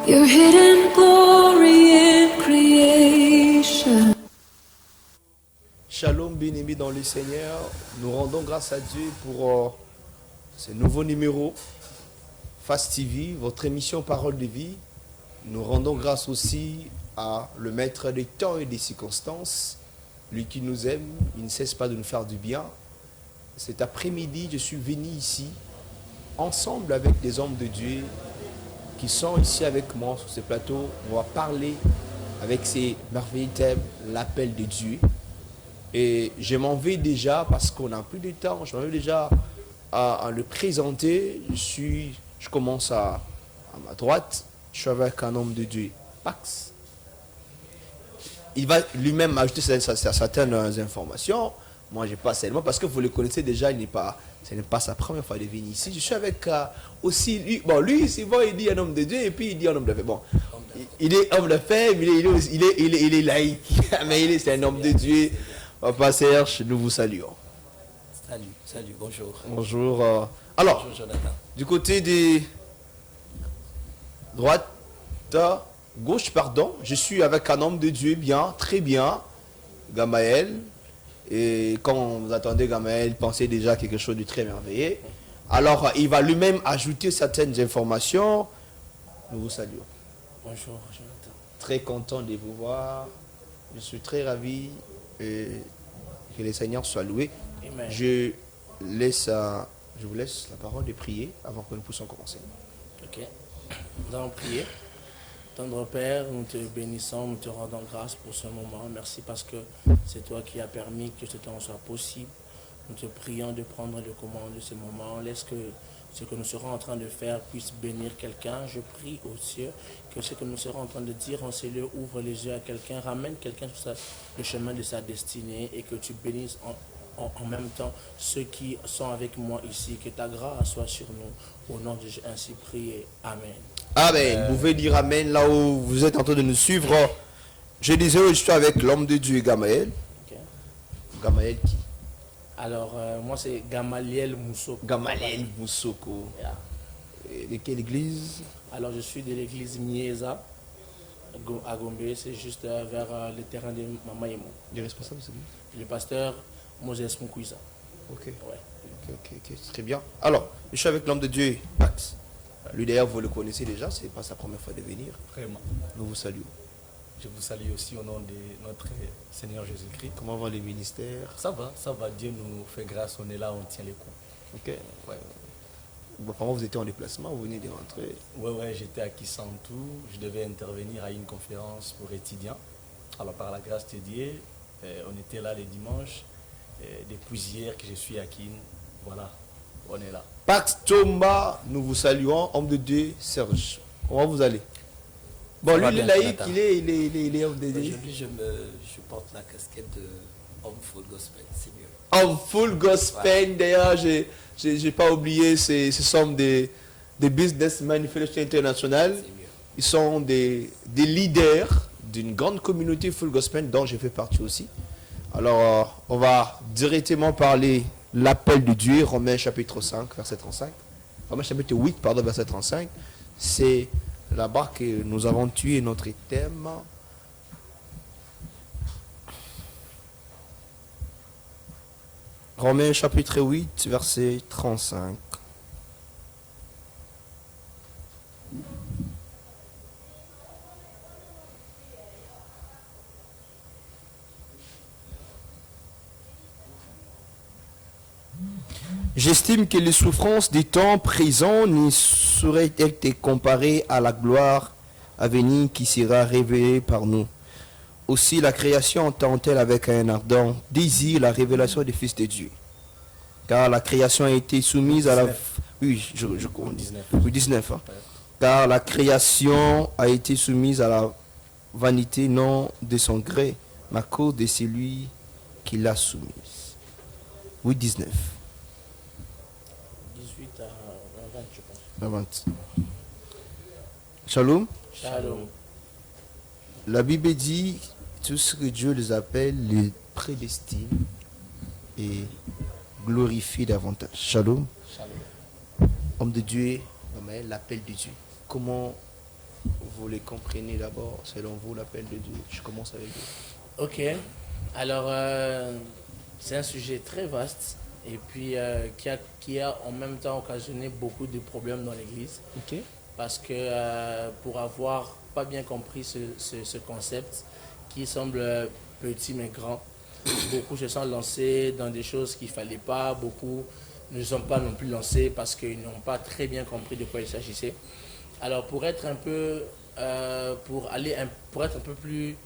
Your hidden glory in creation. Shalom, bien-aimés dans le Seigneur. Nous rendons grâce à Dieu pour ce nouveau numéro Fast TV, votre émission Parole de vie. Nous rendons grâce aussi à le maître des temps et des circonstances, lui qui nous aime, il ne cesse pas de nous faire du bien. Cet après-midi, je suis venu ici, ensemble avec des hommes de Dieu qui sont ici avec moi sur ce plateau. On va parler avec ces merveilleux thèmes, l'appel de Dieu. Et je m'en vais déjà, parce qu'on n'a plus de temps, je m'en vais déjà à le présenter. Je commence à ma droite, je suis avec un homme de Dieu, Pax. Il va lui-même ajouter certaines informations. Moi, je passe seulement parce que vous le connaissez déjà, ce n'est pas sa première fois de venir ici. Je suis avec aussi lui. Bon, lui, c'est bon, il dit un homme de Dieu et puis il dit un homme de femme. Bon, il est homme de femme, il est laïque, mais c'est un homme de Dieu. Papa Serge, nous vous saluons. Salut, bonjour. Bonjour. Alors, bonjour Jonathan. Du côté des droite, gauche, pardon, je suis avec un homme de Dieu, bien, très bien, Gamaël. Et quand vous attendez Gamaël, pensez déjà à quelque chose de très merveilleux. Alors, il va lui-même ajouter certaines informations. Nous vous saluons. Bonjour, Jonathan. Très content de vous voir. Je suis très ravi et que le Seigneur soit loué. Amen. Je vous laisse la parole de prier avant que nous puissions commencer. Ok. Nous allons prier. Tendre Père, nous te bénissons, nous te rendons grâce pour ce moment. Merci parce que c'est toi qui as permis que ce temps soit possible. Nous te prions de prendre le commande de ce moment. Laisse que ce que nous serons en train de faire puisse bénir quelqu'un. Je prie aux cieux que ce que nous serons en train de dire en ces lieux ouvre les yeux à quelqu'un, ramène quelqu'un sur le chemin de sa destinée et que tu bénisses en même temps ceux qui sont avec moi ici. Que ta grâce soit sur nous. Au nom de Jésus, ainsi prié. Amen. Amen. Vous pouvez dire Amen là où vous êtes en train de nous suivre. Je disais, je suis avec l'homme de Dieu, Gamaël. Okay. Gamaël qui? Alors, moi c'est Gamaliel Moussoko. Gamaliel Moussoko. Yeah. Et de quelle église? Alors, je suis de l'église Mieza à Gombe, c'est juste vers le terrain de Mamaïmo. Le responsable, c'est lui? Le pasteur Moses Moukouiza. Ok. Ouais. Ok, très bien. Alors, je suis avec l'homme de Dieu, Pax. Lui d'ailleurs, vous le connaissez déjà, c'est pas sa première fois de venir. Vraiment. Nous vous saluons. Je vous salue aussi au nom de notre Seigneur Jésus-Christ. Comment va les ministères? Ça va, Dieu nous fait grâce, on est là, on tient les coups. Ok. Ouais. Bon, pendant que vous étiez en déplacement, vous venez de rentrer. Ouais, j'étais à Kisantou, je devais intervenir à une conférence pour étudiants. Alors par la grâce de Dieu, on était là le dimanche, depuis hier que je suis à Kin, voilà, on est là. Pax Tomba, nous vous saluons, homme de Dieu, Serge. Comment vous allez? Bon, lui, il est laïque, il est homme de Dieu. Aujourd'hui, je porte la casquette de homme full gospel, c'est mieux. Homme full gospel, d'ailleurs, j'ai pas oublié, ce sont des business manufacturing international. Ils sont des leaders d'une grande communauté full gospel dont je fais partie aussi. Alors, on va directement parler l'appel de Dieu, Romains chapitre 5, verset 35. Romains chapitre 8, pardon, verset 35. C'est là-bas que nous avons tué notre thème. Romains chapitre 8, verset 35. J'estime que les souffrances des temps présents ne sauraient être comparées à la gloire à venir qui sera révélée par nous. Aussi la création entend-elle avec un ardent désir la révélation des fils de Dieu. Car la création a été soumise à la... Oui, je 19. Oui, 19. Hein. Car la création a été soumise à la vanité, non de son gré, mais à cause de celui qui l'a soumise. Oui, 19. 18 à 20, je pense. 20. Shalom. Shalom. La Bible dit tout ce que Dieu les appelle, les prédestine et glorifie davantage. Shalom. Shalom. Homme de Dieu, l'appel de Dieu. Comment vous les comprenez d'abord, selon vous, l'appel de Dieu. Je commence avec vous. Ok, alors c'est un sujet très vaste et puis qui a en même temps occasionné beaucoup de problèmes dans l'Église. Ok. Parce que pour avoir pas bien compris ce concept qui semble petit mais grand, beaucoup se sont lancés dans des choses qu'il ne fallait pas, beaucoup ne sont pas non plus lancés parce qu'ils n'ont pas très bien compris de quoi il s'agissait. Alors pour être un peu, pour être un peu plus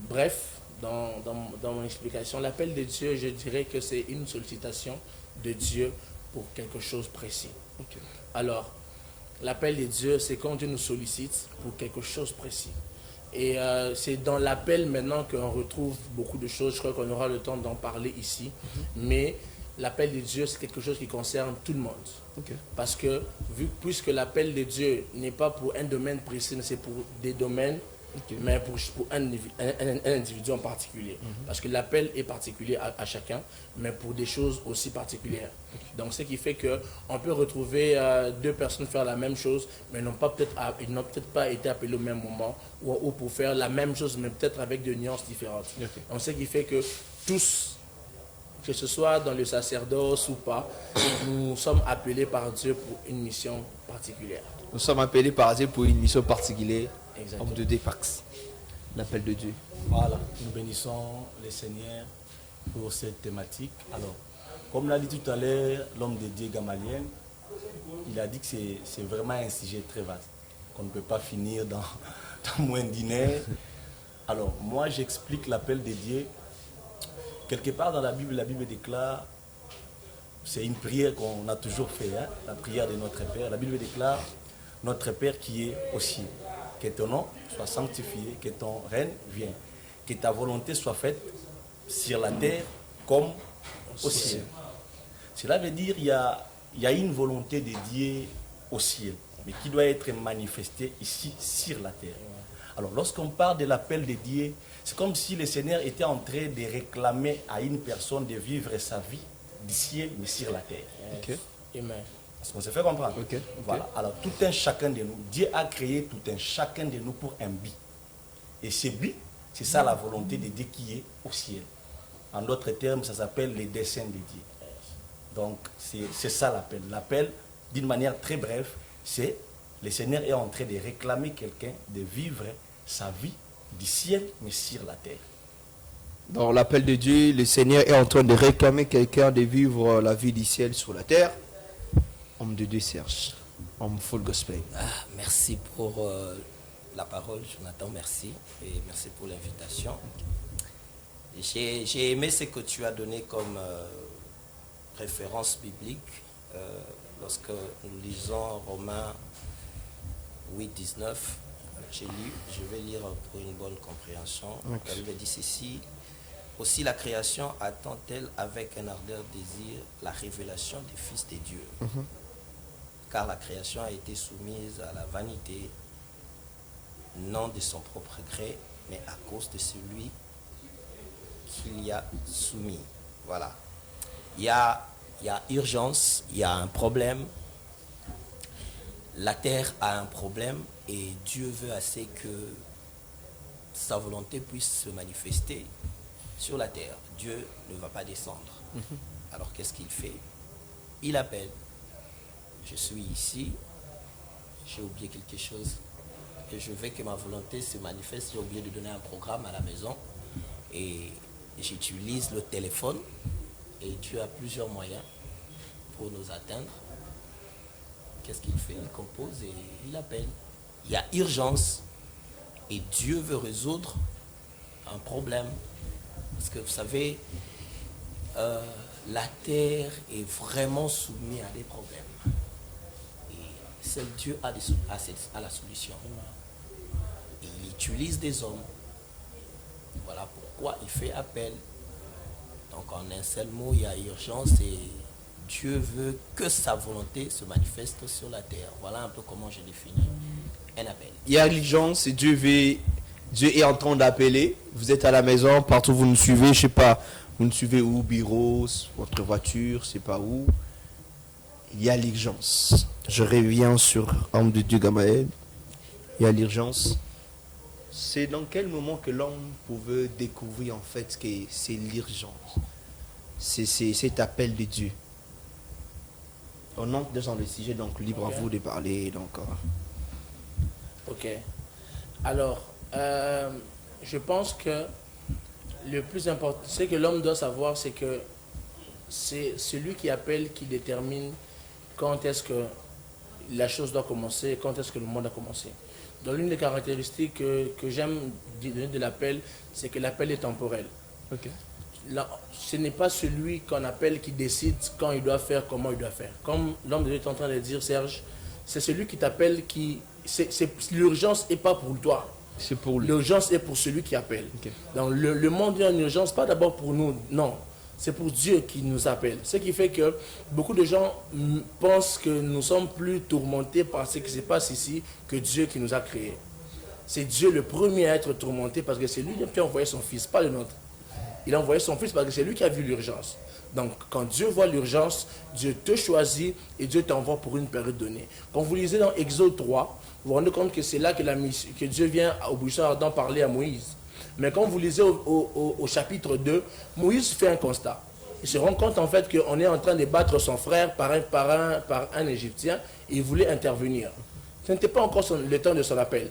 bref dans mon explication, l'appel de Dieu, je dirais que c'est une sollicitation de Dieu pour quelque chose de précis. Ok. Alors, l'appel de Dieu, c'est quand Dieu nous sollicite pour quelque chose de précis. Et c'est dans l'appel maintenant qu'on retrouve beaucoup de choses. Je crois qu'on aura le temps d'en parler ici. Mais l'appel de Dieu, c'est quelque chose qui concerne tout le monde. Ok. Parce que, puisque l'appel de Dieu n'est pas pour un domaine précis, mais c'est pour des domaines, mais pour un individu en particulier. Parce que l'appel est particulier à chacun, mais pour des choses aussi particulières. Donc, ce qui fait qu'on peut retrouver deux personnes faire la même chose, mais ils n'ont peut-être pas été appelés au même moment, ou pour faire la même chose, mais peut-être avec des nuances différentes. Donc, ce qui fait que tous, que ce soit dans le sacerdoce ou pas, nous sommes appelés par Dieu pour une mission particulière. Nous sommes appelés par Dieu pour une mission particulière. Exactement. Homme de Dépax. L'appel de Dieu. Voilà, nous bénissons le Seigneur pour cette thématique. Alors, comme l'a dit tout à l'heure l'homme de Dieu Gamaliel, il a dit que c'est vraiment un sujet très vaste, qu'on ne peut pas finir dans moins d'une heure. Alors, moi j'explique l'appel de Dieu. Quelque part dans la Bible déclare, c'est une prière qu'on a toujours fait, hein, la prière de notre Père. La Bible déclare, notre Père qui est au ciel. Que ton nom soit sanctifié, que ton règne vienne, que ta volonté soit faite sur la terre comme au ciel. Cela veut dire qu'il y a une volonté de Dieu au ciel, mais qui doit être manifestée ici sur la terre. Alors lorsqu'on parle de l'appel de Dieu, c'est comme si le Seigneur était en train de réclamer à une personne de vivre sa vie du ciel, mais sur la terre. Ok. Amen. Est-ce qu'on se fait comprendre? Ok. Voilà. Alors, tout un chacun de nous, Dieu a créé tout un chacun de nous pour un but. Et ce but, c'est ça la volonté de Dieu qui est au ciel. En d'autres termes, ça s'appelle les desseins de Dieu. Donc, c'est ça l'appel. L'appel, d'une manière très brève, c'est le Seigneur est en train de réclamer quelqu'un de vivre sa vie du ciel, mais sur la terre. Dans l'appel de Dieu, le Seigneur est en train de réclamer quelqu'un de vivre la vie du ciel sur la terre. Homme de Dieu Serge, homme full gospel. Merci pour la parole, Jonathan, merci. Et merci pour l'invitation. J'ai aimé ce que tu as donné comme référence biblique lorsque nous lisons Romains 8, 19. J'ai lu, je vais lire pour une bonne compréhension. La Bible dit ceci. Aussi la création attend-elle avec un ardeur désir la révélation des fils de Dieu. Car la création a été soumise à la vanité, non de son propre gré, mais à cause de celui qu'il y a soumis. Voilà. Il y a urgence, il y a un problème. La terre a un problème et Dieu veut assez que sa volonté puisse se manifester sur la terre. Dieu ne va pas descendre. Alors qu'est-ce qu'il fait? Il appelle. Je suis ici, j'ai oublié quelque chose et je veux que ma volonté se manifeste. J'ai oublié de donner un programme à la maison et j'utilise le téléphone et Dieu a plusieurs moyens pour nous atteindre. Qu'est-ce qu'il fait? Il compose et il appelle. Il y a urgence et Dieu veut résoudre un problème. Parce que vous savez, la terre est vraiment soumise à des problèmes. Seul Dieu a la solution. Et il utilise des hommes. Voilà pourquoi il fait appel. Donc en un seul mot, il y a urgence et Dieu veut que sa volonté se manifeste sur la terre. Voilà un peu comment je définis un appel. Il y a l'urgence et Dieu est en train d'appeler. Vous êtes à la maison, partout où vous nous suivez, je sais pas, vous nous suivez où, bureau, votre voiture, je sais pas où. Il y a l'urgence. Je reviens sur homme de Dieu Gamaël. et à l'urgence. C'est dans quel moment que l'homme pouvait découvrir en fait que c'est l'urgence, c'est cet appel de Dieu. On entre dans le sujet, donc libre à vous de parler. Donc, Ok. Alors, je pense que le plus important, ce que l'homme doit savoir, c'est que c'est celui qui appelle qui détermine quand est-ce que la chose doit commencer, quand est-ce que le monde a commencé. Donc l'une des caractéristiques que j'aime donner de l'appel, c'est que l'appel est temporel. ok. Là, ce n'est pas celui qu'on appelle qui décide quand il doit faire, comment il doit faire. Comme l'homme de Dieu est en train de dire, Serge, c'est celui qui t'appelle qui... l'urgence n'est pas pour toi. C'est pour lui. L'urgence est pour celui qui appelle. Ok. Donc le monde est en urgence, pas d'abord pour nous, non. C'est pour Dieu qui nous appelle. Ce qui fait que beaucoup de gens pensent que nous sommes plus tourmentés par ce qui se passe ici que Dieu qui nous a créés. C'est Dieu le premier à être tourmenté parce que c'est lui qui a envoyé son fils, pas le nôtre. Il a envoyé son fils parce que c'est lui qui a vu l'urgence. Donc quand Dieu voit l'urgence, Dieu te choisit et Dieu t'envoie pour une période donnée. Quand vous lisez dans Exode 3, vous vous rendez compte que c'est là que Dieu vient au buisson ardent parler à Moïse. Mais quand vous lisez au chapitre 2, Moïse fait un constat. Il se rend compte en fait qu'on est en train de battre son frère par un Égyptien et il voulait intervenir. Ce n'était pas encore le temps de son appel.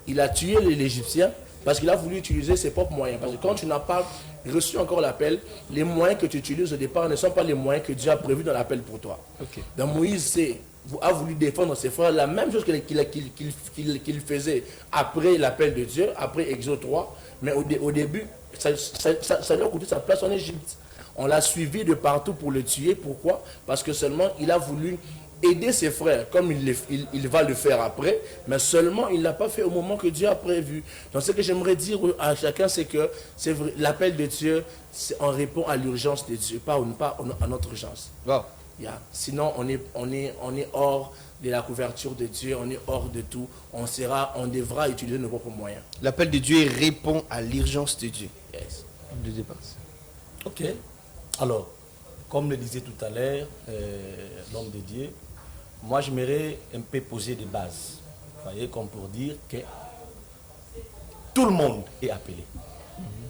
Il a tué l'Égyptien parce qu'il a voulu utiliser ses propres moyens. Parce que quand tu n'as pas reçu encore l'appel, les moyens que tu utilises au départ ne sont pas les moyens que Dieu a prévus dans l'appel pour toi. Ok. Donc Moïse a voulu défendre ses frères, la même chose qu'il faisait après l'appel de Dieu, après Exode 3, mais au début, ça lui a coûté sa place en Égypte. On l'a suivi de partout pour le tuer. Pourquoi? Parce que seulement il a voulu aider ses frères, comme il va le faire après, mais seulement il ne l'a pas fait au moment que Dieu a prévu. Donc ce que j'aimerais dire à chacun, c'est que l'appel de Dieu, on répond à l'urgence de Dieu, pas à notre urgence. Wow. Yeah. Sinon, on est hors de la couverture de Dieu, on est hors de tout. On devra utiliser nos propres moyens. L'appel de Dieu répond à l'urgence de Dieu. Yes. De départ. Ok. Alors, comme le disait tout à l'heure l'homme de Dieu, moi j'aimerais un peu poser des bases. Vous voyez, comme pour dire que tout le monde est appelé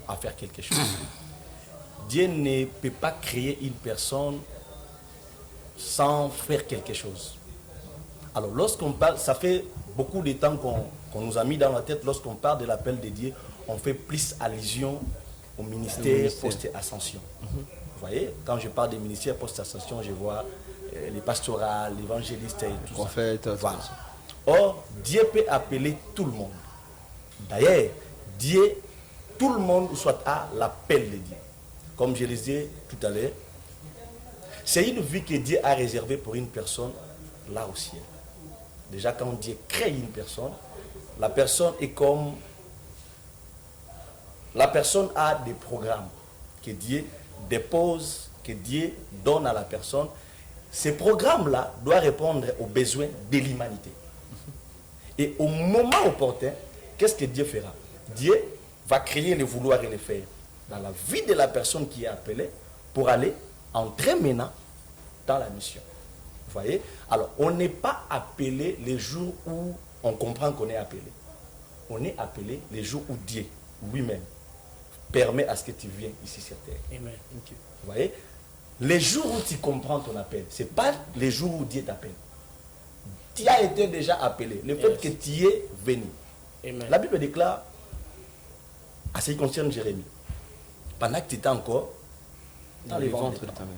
à faire quelque chose. Dieu ne peut pas créer une personne sans faire quelque chose. Alors lorsqu'on parle, ça fait beaucoup de temps qu'on nous a mis dans la tête, lorsqu'on parle de l'appel de Dieu, on fait plus allusion au ministère post-ascension. Vous voyez, quand je parle des ministères post-ascension, je vois les pastorales, l'évangéliste et tout Prophète, ça. Voilà. Or, Dieu peut appeler tout le monde. D'ailleurs, Dieu, tout le monde soit à l'appel de Dieu. Comme je le disais tout à l'heure, c'est une vie que Dieu a réservée pour une personne là au ciel. Déjà, quand Dieu crée une personne, la personne est comme... La personne a des programmes que Dieu dépose, que Dieu donne à la personne. Ces programmes-là doivent répondre aux besoins de l'humanité. Et au moment opportun, qu'est-ce que Dieu fera? Dieu va créer le vouloir et le faire dans la vie de la personne qui est appelée pour aller entrer maintenant dans la mission. Vous voyez? Alors, on n'est pas appelé les jours où on comprend qu'on est appelé. On est appelé les jours où Dieu lui-même permet à ce que tu viennes ici sur terre. Amen. Vous voyez? Les jours où tu comprends ton appel, ce n'est pas les jours où Dieu t'appelle. Tu as été déjà appelé. Le fait que tu es venu. Amen. La Bible déclare, à ce qui concerne Jérémie, pendant que tu étais encore dans le ventre de ta mère,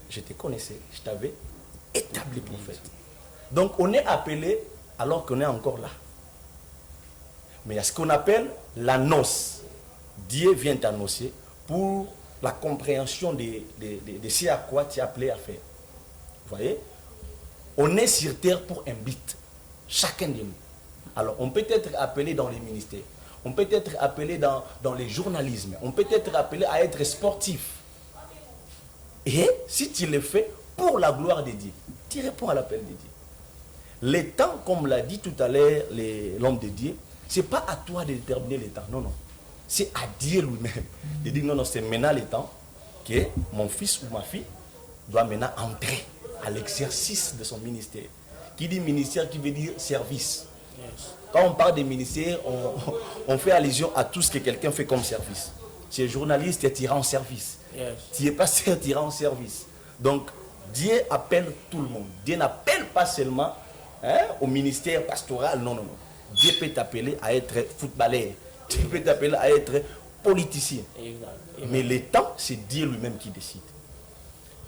je te connaissais, je t'avais établi prophète. Donc on est appelé alors qu'on est encore là. Mais il y a ce qu'on appelle l'annonce. Dieu vient t'annoncer pour la compréhension de ce à quoi tu es appelé à faire. Vous voyez? On est sur terre pour un but. Chacun de nous. Alors, on peut être appelé dans les ministères. On peut être appelé dans le journalisme. On peut être appelé à être sportif. Et si tu le fais pour la gloire de Dieu, tu réponds à l'appel de Dieu. Les temps, comme l'a dit tout à l'heure l'homme de Dieu, ce n'est pas à toi de déterminer les temps. Non, non. C'est à Dieu lui-même de dire non, non, c'est maintenant le temps que mon fils ou ma fille doit maintenant entrer à l'exercice de son ministère. Qui dit ministère, qui veut dire service. Quand on parle des ministères, on fait allusion à tout ce que quelqu'un fait comme service. Tu es journaliste, tu es en service. Tu es pasteur, tu es en service. Donc, Dieu appelle tout le monde. Dieu n'appelle pas seulement au ministère pastoral, non. Dieu peut t'appeler à être footballeur. Dieu peut t'appeler à être politicien. Mais le temps, c'est Dieu lui-même qui décide.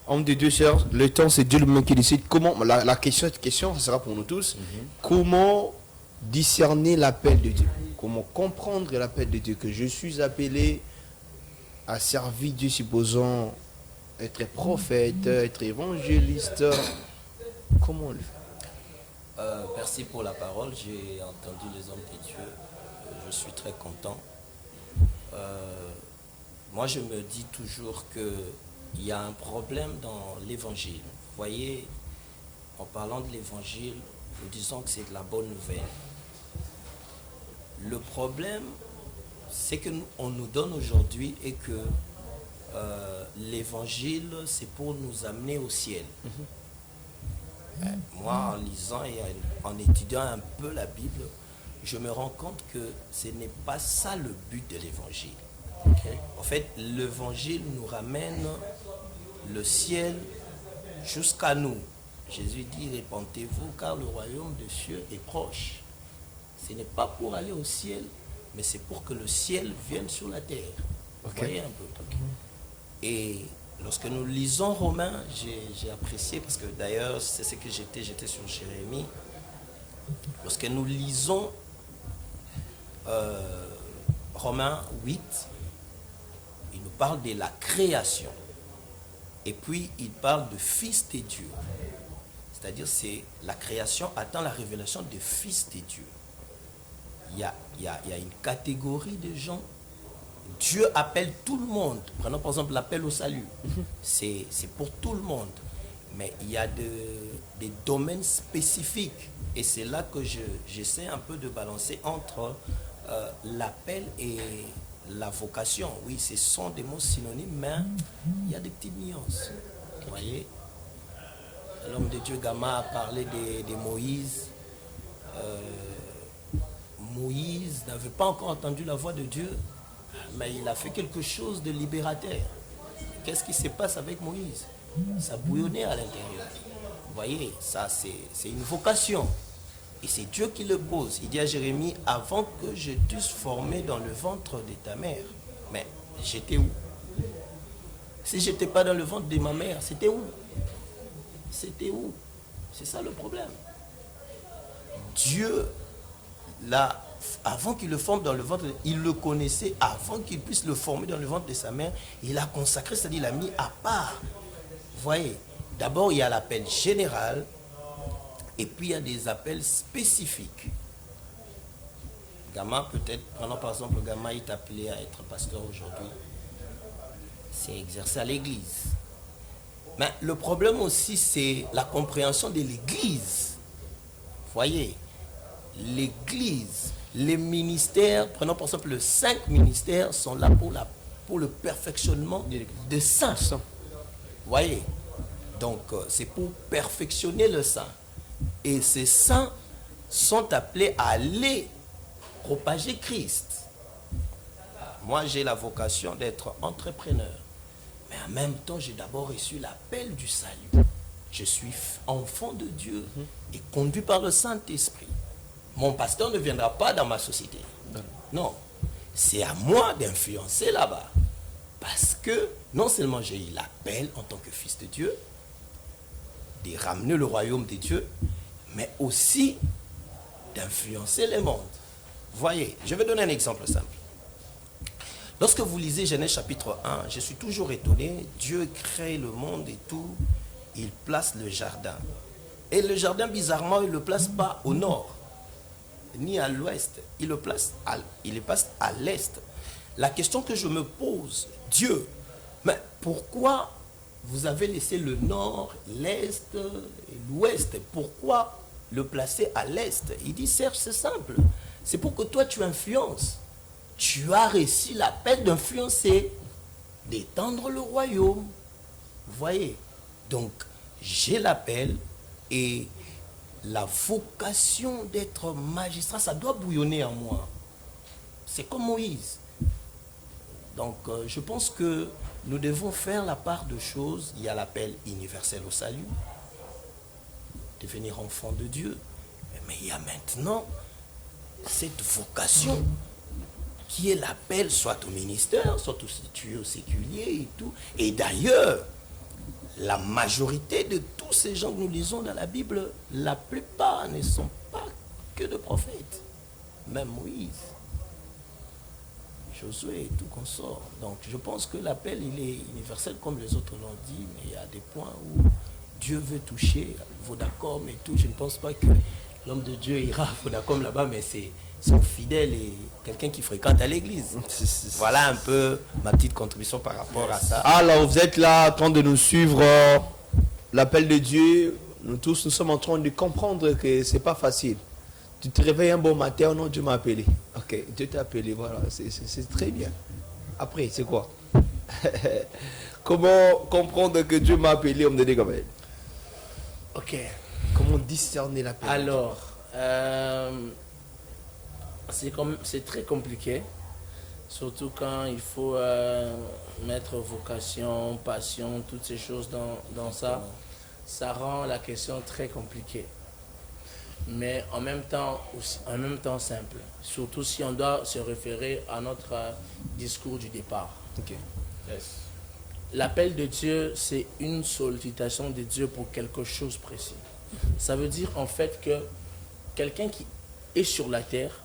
Homme de Dieu, sœurs, le temps, c'est Dieu lui-même qui décide. Comment, la question, ça sera pour nous tous. Comment discerner l'appel de Dieu? Comment comprendre l'appel de Dieu? Que je suis appelé à servir Dieu, supposons être prophète, être évangéliste. Comment on le fait? Merci pour la parole. J'ai entendu les hommes de Dieu. Je suis très content. Moi, je me dis toujours qu'il y a un problème dans l'évangile. Vous voyez, en parlant de l'évangile, nous disons que c'est de la bonne nouvelle. Le problème, c'est qu'on nous donne aujourd'hui et que l'évangile, c'est pour nous amener au ciel. Moi, en lisant et en étudiant un peu la Bible, je me rends compte que ce n'est pas ça le but de l'évangile. En fait, l'évangile nous ramène le ciel jusqu'à nous. Jésus dit, répentez-vous car le royaume des cieux est proche. Ce n'est pas pour aller au ciel, mais c'est pour que le ciel vienne sur la terre. Vous voyez un peu. Et lorsque nous lisons Romains, j'ai apprécié, parce que d'ailleurs, c'est ce que j'étais sur Jérémie. Lorsque nous lisons Romains 8, il nous parle de la création. Et puis, il parle de fils de Dieu. C'est-à-dire, c'est la création attend la révélation des fils de Dieu. Il y a une catégorie de gens. Dieu appelle tout le monde. Prenons par exemple l'appel au salut. C'est pour tout le monde. Mais il y a des domaines spécifiques. Et c'est là que j'essaie un peu de balancer entre l'appel et la vocation. Oui, ce sont des mots synonymes, mais il y a des petites nuances. Vous voyez? L'homme de Dieu, Gama, a parlé de Moïse. Moïse n'avait pas encore entendu la voix de Dieu, mais il a fait quelque chose de libérateur. Qu'est-ce qui se passe avec Moïse? Ça bouillonnait à l'intérieur. Vous voyez, ça c'est une vocation. Et c'est Dieu qui le pose. Il dit à Jérémie, avant que je t'eusse formé dans le ventre de ta mère, mais j'étais où? Si je n'étais pas dans le ventre de ma mère, c'était où? C'était où? C'est ça le problème. Dieu, là, avant qu'il le forme dans le ventre, il le connaissait avant qu'il puisse le former dans le ventre de sa mère. Il l'a consacré, c'est-à-dire il l'a mis à part. Vous voyez, d'abord il y a l'appel général et puis il y a des appels spécifiques. Gama, peut-être, prenons par exemple, Gama est appelé à être pasteur aujourd'hui. C'est exercer à l'église. Mais le problème aussi, c'est la compréhension de l'église. Vous voyez, l'église, les ministères, prenons par exemple les 5 ministères sont là pour le perfectionnement des saints. Vous voyez, donc c'est pour perfectionner le saint. Et ces saints sont appelés à aller propager Christ. Moi, j'ai la vocation d'être entrepreneur. Mais en même temps, j'ai d'abord reçu l'appel du salut. Je suis enfant de Dieu et conduit par le Saint-Esprit. Mon pasteur ne viendra pas dans ma société. Non, c'est à moi d'influencer là-bas. Parce que non seulement j'ai eu l'appel en tant que fils de Dieu, de ramener le royaume de Dieu, mais aussi d'influencer le monde. Voyez, je vais donner un exemple simple. Lorsque vous lisez Genèse chapitre 1, je suis toujours étonné. Dieu crée le monde et tout. Il place le jardin. Et le jardin, bizarrement, il ne le place pas au nord, ni à l'ouest. Il le place à l'est. La question que je me pose, Dieu, mais pourquoi vous avez laissé le nord, l'est et l'ouest? Pourquoi le placer à l'est? Il dit, Serge, c'est simple. C'est pour que toi, tu influences. Tu as reçu l'appel d'influencer, d'étendre le royaume. Vous voyez? Donc, j'ai l'appel et la vocation d'être magistrat, ça doit bouillonner en moi. C'est comme Moïse. Donc, je pense que nous devons faire la part de choses. Il y a l'appel universel au salut, devenir enfant de Dieu. Mais il y a maintenant cette vocation qui est l'appel soit au ministère, soit au séculier et tout. Et d'ailleurs, la majorité de tous ces gens que nous lisons dans la Bible, la plupart ne sont pas que de prophètes. Même Moïse, Josué et tout consort. Donc je pense que l'appel, il est universel comme les autres l'ont dit, mais il y a des points où Dieu veut toucher Vodacom et tout. Je ne pense pas que l'homme de Dieu ira à Vodacom là-bas, mais c'est son fidèle et quelqu'un qui fréquente à l'église. Voilà un peu ma petite contribution par rapport à ça. Alors, vous êtes là en train de nous suivre l'appel de Dieu. Nous tous, nous sommes en train de comprendre que c'est pas facile. Tu te réveilles un bon matin, oh non, Dieu m'a appelé. Ok, Dieu t'a appelé, voilà, c'est très bien. Après, c'est quoi? Comment comprendre que Dieu m'a appelé, on me dit quand même. Ok. Comment discerner l'appel? Alors, c'est très compliqué, surtout quand il faut mettre vocation, passion, toutes ces choses dans ça. Ça rend la question très compliquée. Mais en même temps simple. Surtout si on doit se référer à notre discours du départ. Ok. Yes. L'appel de Dieu, c'est une sollicitation de Dieu pour quelque chose de précis. Ça veut dire en fait que quelqu'un qui est sur la terre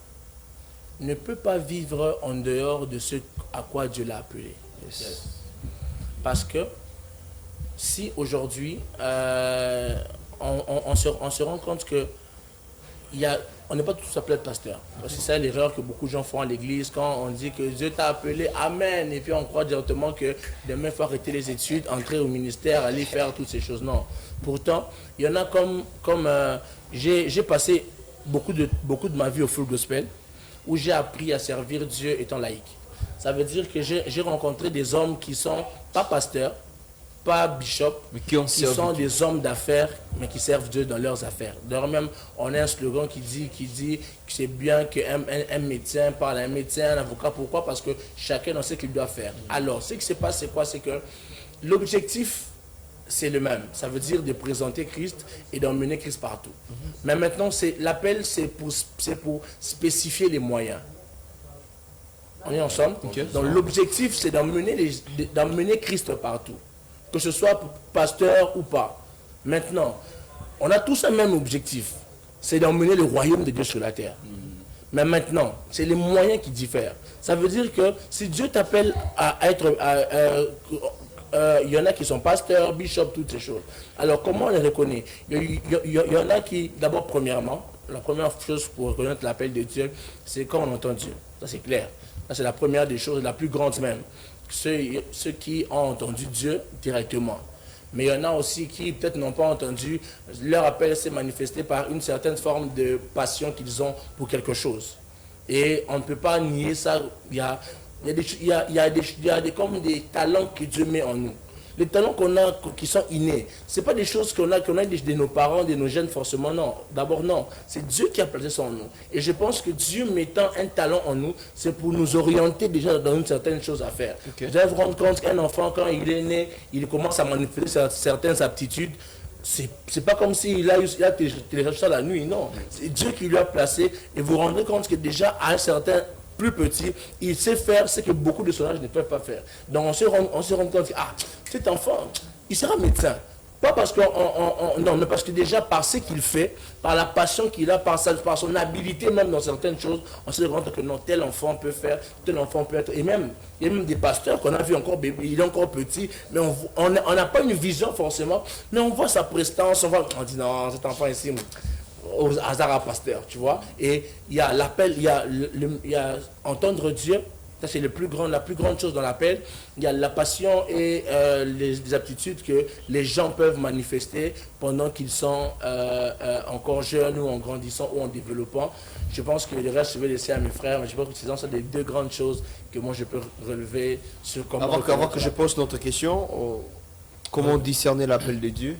ne peut pas vivre en dehors de ce à quoi Dieu l'a appelé. Yes. Parce que si aujourd'hui, on se rend compte que on n'est pas tous appelés pasteur. C'est ça l'erreur que beaucoup de gens font à l'église quand on dit que Dieu t'a appelé, amen, et puis on croit directement que demain il faut arrêter les études, entrer au ministère, aller faire toutes ces choses. Non. Pourtant, il y en a comme j'ai passé beaucoup de ma vie au full gospel, où j'ai appris à servir Dieu étant laïque. Ça veut dire que j'ai rencontré des hommes qui sont pas pasteurs, pas bishop, mais qui sont des hommes d'affaires, mais qui servent Dieu dans leurs affaires. D'ailleurs même, on a un slogan qui dit que c'est bien qu'un médecin parle à un médecin, un avocat. Pourquoi? Parce que chacun dans ce qu'il doit faire. Alors, ce qui se passe, c'est quoi? C'est que l'objectif, c'est le même. Ça veut dire de présenter Christ et d'emmener Christ partout. Mais maintenant, l'appel, c'est pour spécifier les moyens. On est ensemble? Okay. Donc l'objectif, c'est d'emmener Christ partout. Que ce soit pasteur ou pas. Maintenant, on a tous un même objectif. C'est d'emmener le royaume de Dieu sur la terre. Mais maintenant, c'est les moyens qui diffèrent. Ça veut dire que si Dieu t'appelle à être... il y en a qui sont pasteurs, bishops, toutes ces choses. Alors, comment on les reconnaît? Il y en a qui, d'abord, premièrement, la première chose pour reconnaître l'appel de Dieu, c'est quand on entend Dieu. Ça, c'est clair. Ça, c'est la première des choses, la plus grande même. Ceux qui ont entendu Dieu directement. Mais il y en a aussi qui peut-être n'ont pas entendu. Leur appel s'est manifesté par une certaine forme de passion qu'ils ont pour quelque chose. Et on ne peut pas nier ça. Il y a comme des talents que Dieu met en nous. Les talents qu'on a, qui sont innés, ce n'est pas des choses qu'on a de nos parents, de nos gènes forcément, non. D'abord, non. C'est Dieu qui a placé ça en nous. Et je pense que Dieu mettant un talent en nous, c'est pour nous orienter déjà dans une certaine chose à faire. Okay. Vous allez vous rendre compte qu'un enfant, quand il est né, il commence à manifester certaines aptitudes. C'est pas comme s'il a téléchargé ça la nuit, non. C'est Dieu qui lui a placé. Et vous vous rendez compte que déjà, à un certain plus petit, il sait faire ce que beaucoup de sauvages ne peuvent pas faire. Donc on se rend compte que cet enfant, il sera médecin. Pas parce que non, mais parce que déjà par ce qu'il fait, par la passion qu'il a, par son habilité même dans certaines choses, on se rend compte que non, tel enfant peut faire, tel enfant peut être. Et même, il y a même des pasteurs qu'on a vu encore bébé, il est encore petit, mais on n'a pas une vision forcément, mais on voit sa prestance, on dit non, cet enfant ici, au hasard à pasteur, tu vois. Et il y a l'appel, il y a entendre Dieu, ça c'est la plus grande chose dans l'appel. Il y a la passion et les aptitudes que les gens peuvent manifester pendant qu'ils sont encore jeunes ou en grandissant ou en développant. Je pense que le reste je vais laisser à mes frères, mais je pense que ce sont les deux grandes choses que moi je peux relever sur comment... Avant que je pose notre question, comment discerner l'appel de Dieu?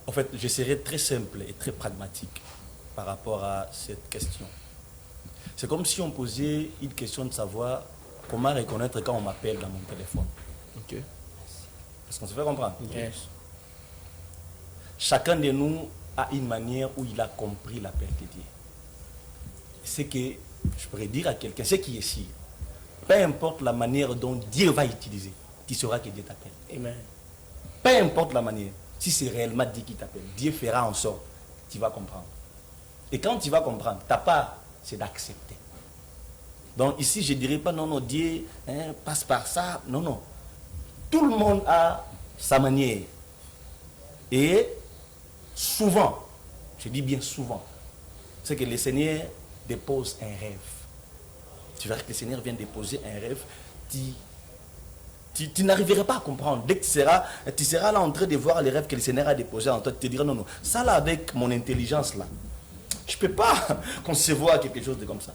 En fait, je serai très simple et très pragmatique par rapport à cette question. C'est comme si on posait une question de savoir comment reconnaître quand on m'appelle dans mon téléphone. Ok. Est-ce qu'on se fait comprendre? Yes. Chacun de nous a une manière où il a compris l'appel de Dieu. C'est que je pourrais dire à quelqu'un, ce qui est sûr, peu importe la manière dont Dieu va utiliser, tu sauras que Dieu t'appelle. Amen. Peu importe la manière, si c'est réellement Dieu qui t'appelle, Dieu fera en sorte, tu vas comprendre. Et quand tu vas comprendre, ta part, c'est d'accepter. Donc ici, je ne dirais pas, non, non, Dieu passe par ça. Non, non. Tout le monde a sa manière. Et souvent, je dis bien souvent, c'est que le Seigneur dépose un rêve. Tu verras que le Seigneur vient déposer un rêve, tu n'arriveras pas à comprendre. Dès que tu seras là en train de voir les rêves que le Seigneur a déposés en toi, tu te diras, non, non, ça là avec mon intelligence là, je ne peux pas concevoir quelque chose de comme ça.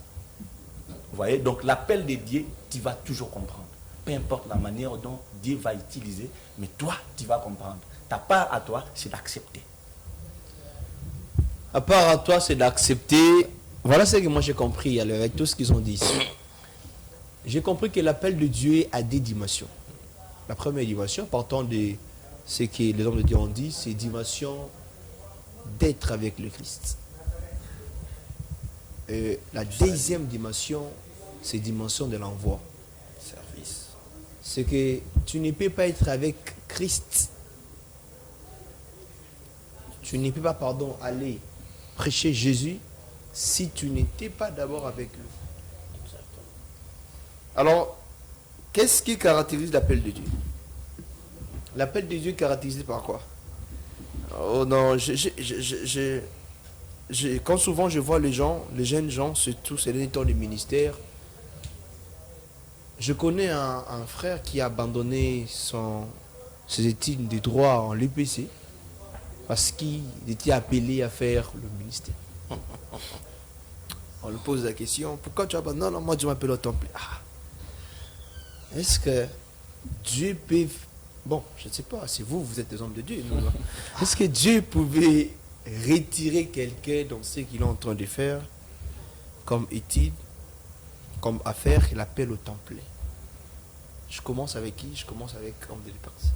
Vous voyez, donc l'appel de Dieu, tu vas toujours comprendre. Peu importe la manière dont Dieu va utiliser, mais toi, tu vas comprendre. Ta part à toi, c'est d'accepter. À part à toi, c'est d'accepter. Voilà ce que moi j'ai compris avec tout ce qu'ils ont dit ici. J'ai compris que l'appel de Dieu a des dimensions. La première dimension, partant de ce que les hommes de Dieu ont dit, c'est dimension d'être avec le Christ. La deuxième dimension, c'est dimension de l'envoi. Service. C'est que tu ne peux pas être avec Christ. Tu ne peux pas, aller prêcher Jésus si tu n'étais pas d'abord avec lui. Alors, qu'est-ce qui caractérise l'appel de Dieu? L'appel de Dieu est caractérisé par quoi? Oh non, quand souvent je vois les jeunes gens, surtout ces derniers temps du ministère, je connais un frère qui a abandonné ses études de droit en l'UPC parce qu'il était appelé à faire le ministère. On lui pose la question, pourquoi tu abandonnes? Non, non, moi je m'appelle au temple. Ah. Est-ce que Dieu peut... Bon, je ne sais pas, c'est vous êtes des hommes de Dieu. Est-ce que Dieu pouvait retirer quelqu'un dans ce qu'il est en train de faire comme étude, comme affaire, il appelle au temple? Je commence avec qui? Je commence avec homme de dépense.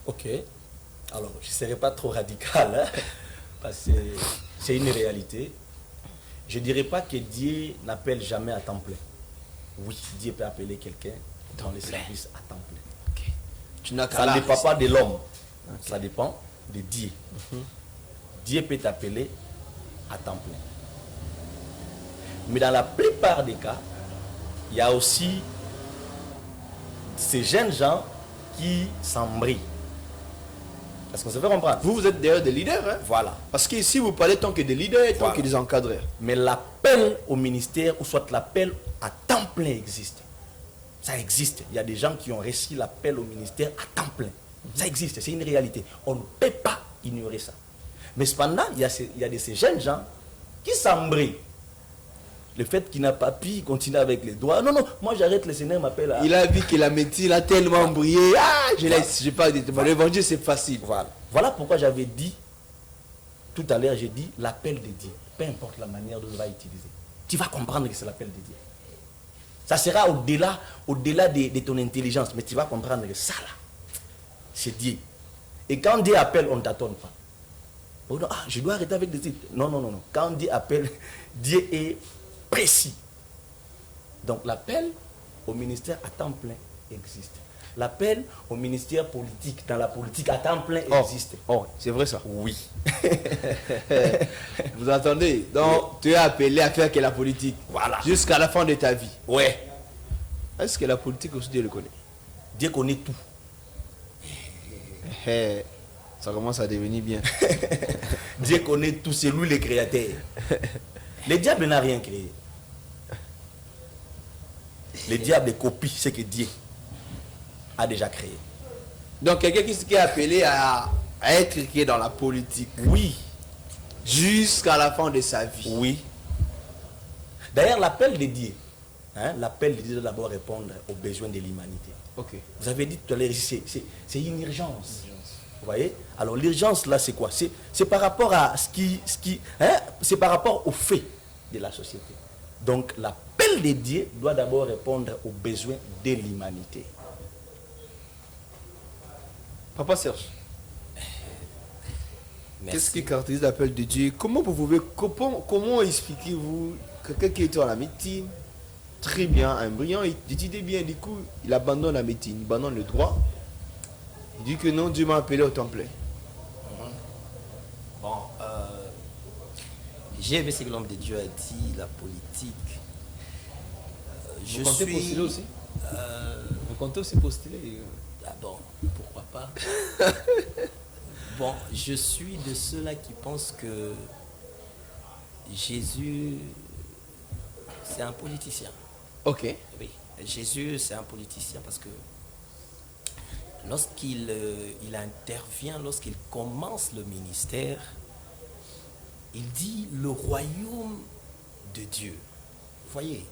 Ok. Alors, je ne serai pas trop radical, hein, parce que c'est une réalité. Je ne dirais pas que Dieu n'appelle jamais à temps plein. Oui, Dieu peut appeler quelqu'un dans les services à temps plein. Okay. Ça ne dépend pas de l'homme. Okay. Ça dépend de Dieu. Dieu peut t'appeler à temps plein. Mais dans la plupart des cas, il y a aussi ces jeunes gens qui s'embrient. Est-ce qu'on se fait comprendre? Vous êtes d'ailleurs des leaders. Hein? Voilà. Parce que ici, vous parlez tant que des leaders et tant que des encadreurs. Mais l'appel au ministère, ou soit l'appel à temps plein existe. Ça existe. Il y a des gens qui ont reçu l'appel au ministère à temps plein. Ça existe, c'est une réalité. On ne peut pas ignorer ça. Mais cependant, il y a de ces jeunes gens qui s'embrient. Le fait qu'il n'a pas pu continuer avec les doigts. Non, non, moi j'arrête, le Seigneur m'appelle à... Il a vu que la médecine a tellement brillé. Ah, je parle de l'évangile, c'est facile. Voilà. Voilà pourquoi j'avais dit, tout à l'heure, j'ai dit l'appel de Dieu. Peu importe la manière dont on va utiliser. Tu vas comprendre que c'est l'appel de Dieu. Ça sera au-delà de ton intelligence, mais tu vas comprendre que ça là, c'est Dieu. Et quand Dieu appelle, on ne t'attend pas. Oh non, je dois arrêter avec des titres. Non, non, non, non. Quand Dieu appelle, Dieu est précis. Donc l'appel au ministère à temps plein existe. L'appel au ministère politique, dans la politique à temps plein existe. Oh, c'est vrai ça? Oui. Vous entendez? Donc tu es appelé à faire que la politique. Voilà. Jusqu'à la fin de ta vie. Ouais. Est-ce que la politique aussi Dieu le connaît? Dieu connaît tout. Ça commence à devenir bien. Dieu connaît tout, c'est lui le créateur. Le diable n'a rien créé. Le diable copie ce que Dieu a déjà créé. Donc quelqu'un qui est appelé à être dans la politique. Oui. Jusqu'à la fin de sa vie. Oui. D'ailleurs, l'appel de Dieu, l'appel de Dieu doit d'abord répondre aux besoins de l'humanité. Ok. Vous avez dit tout à l'heure, c'est une urgence. Vous voyez? Alors l'urgence là, c'est quoi? C'est par rapport à c'est par rapport aux faits de la société. Donc l'appel de Dieu doit d'abord répondre aux besoins de l'humanité. Papa Serge, Merci. qu'est-ce qui caractérise l'appel de Dieu? Comment expliquez-vous quelqu'un qui est à la médecine, très bien, un brillant, il étudie bien, du coup, il abandonne la médecine, il abandonne le droit. Il dit que non, Dieu m'a appelé au temps plein. Bon, j'ai aimé ce que l'homme de Dieu a dit, la politique. Vous comptez postuler aussi? Vous comptez aussi postuler? Ah bon, pourquoi pas. Bon, je suis de ceux-là qui pensent que Jésus, c'est un politicien. Ok. Oui, Jésus, c'est un politicien parce que lorsqu'il intervient, lorsqu'il commence le ministère, il dit le royaume de Dieu. Vous voyez,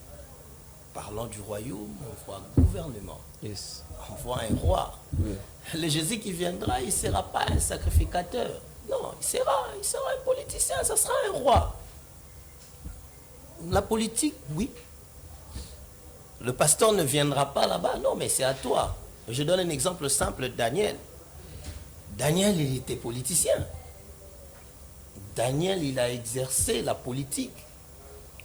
parlant du royaume, on voit gouvernement. Yes. On voit un roi. Oui. Le Jésus qui viendra, il ne sera pas un sacrificateur. Non, il sera un politicien, ça sera un roi. La politique, oui. Le pasteur ne viendra pas là-bas, non, mais c'est à toi. Je donne un exemple simple, Daniel. Daniel, il était politicien. Daniel, il a exercé la politique.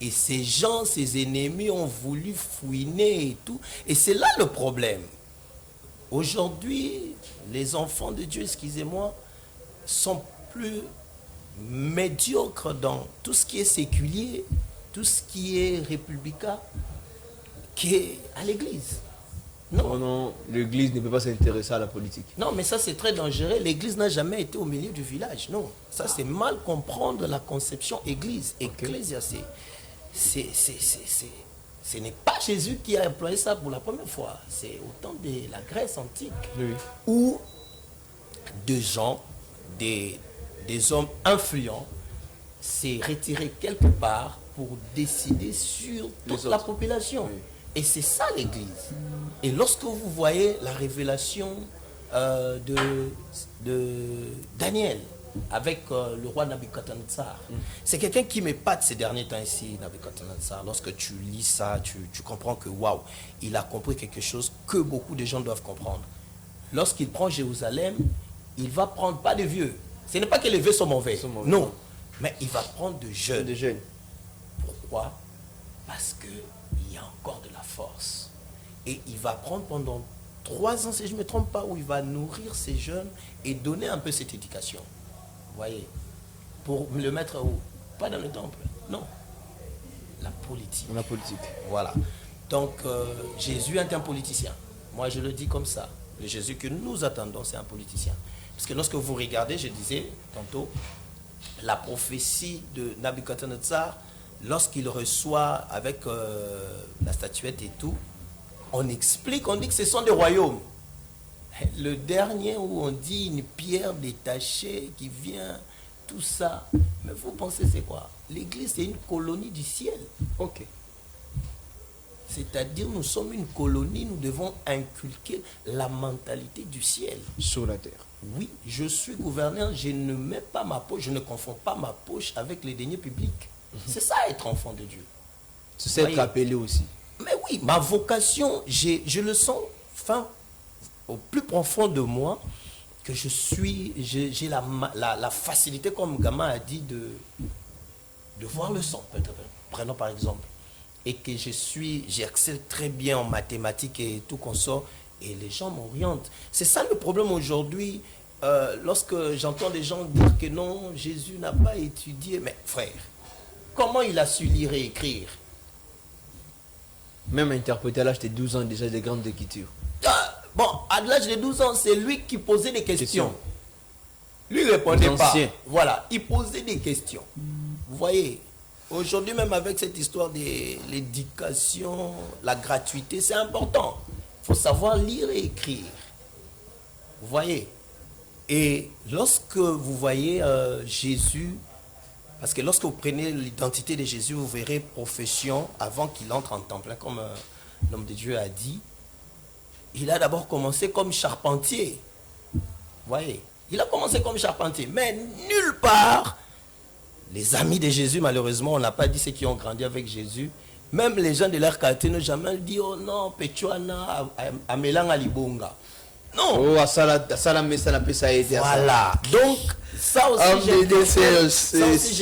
Et ces gens, ses ennemis ont voulu fouiner et tout. Et c'est là le problème. Aujourd'hui, les enfants de Dieu, excusez-moi, sont plus médiocres dans tout ce qui est séculier, tout ce qui est républicain, qu'à l'église. Non. Oh non, l'église ne peut pas s'intéresser à la politique. Non, mais ça c'est très dangereux. L'église n'a jamais été au milieu du village. Non, ça c'est mal comprendre la conception église. Ecclésia, ce n'est pas Jésus qui a employé ça pour la première fois. C'est au temps de la Grèce antique. Oui. Où des gens, des hommes influents s'est retiré quelque part pour décider sur toute la population. Oui. Et c'est ça l'église. Et lorsque vous voyez la révélation de Daniel avec le roi Nabucodonosor, c'est quelqu'un qui m'épate ces derniers temps ici, Nabucodonosor. Lorsque tu lis ça, tu comprends que waouh, il a compris quelque chose que beaucoup de gens doivent comprendre. Lorsqu'il prend Jérusalem, il va prendre pas de vieux. Ce n'est pas que les vieux sont mauvais. Non. Mais il va prendre de jeunes. Des jeunes. Pourquoi? Parce qu'il y a encore de la force. Et il va prendre pendant 3 ans, si je ne me trompe pas, où il va nourrir ces jeunes et donner un peu cette éducation. Vous voyez? Pour le mettre où? Pas dans le temple. Non. La politique. La politique. Voilà. Donc, Jésus est un politicien. Moi, je le dis comme ça. Le Jésus que nous attendons, c'est un politicien. Parce que lorsque vous regardez, je disais tantôt, la prophétie de Nabucodonosor, lorsqu'il reçoit avec la statuette et tout, on explique, on dit que ce sont des royaumes. Le dernier où on dit une pierre détachée qui vient, tout ça. Mais vous pensez c'est quoi? L'église, c'est une colonie du ciel. Ok. C'est-à-dire, nous sommes une colonie, nous devons inculquer la mentalité du ciel. Sur la terre. Oui, je suis gouverneur, je ne mets pas ma poche, je ne confonds pas ma poche avec les deniers publics. C'est ça être enfant de Dieu. C'est ça être appelé aussi. Mais oui, ma vocation, je le sens au plus profond de moi, que j'ai la facilité, comme Gama a dit, de voir le son. Prenons par exemple. Et que j'excelle très bien en mathématiques et tout consort, et les gens m'orientent. C'est ça le problème aujourd'hui, lorsque j'entends des gens dire que non, Jésus n'a pas étudié. Mais frère, comment il a su lire et écrire? Même interpréter à l'âge de 12 ans déjà des grandes écritures. Bon, à l'âge de 12 ans, c'est lui qui posait des questions. Lui ne répondait pas. Voilà, il posait des questions. Vous voyez, aujourd'hui même avec cette histoire de l'éducation, la gratuité, c'est important. Il faut savoir lire et écrire. Vous voyez. Et lorsque vous voyez Jésus, parce que lorsque vous prenez l'identité de Jésus, vous verrez profession avant qu'il entre en temps plein, comme l'homme de Dieu a dit. Il a d'abord commencé comme charpentier. Vous voyez. Il a commencé comme charpentier, mais nulle part, les amis de Jésus, malheureusement, on n'a pas dit ceux qui ont grandi avec Jésus, même les gens de leur quartier n'ont jamais dit, oh non, Pechuana, Amelang Alibonga. Non. Oh, ça a été. Voilà. Donc, ça aussi,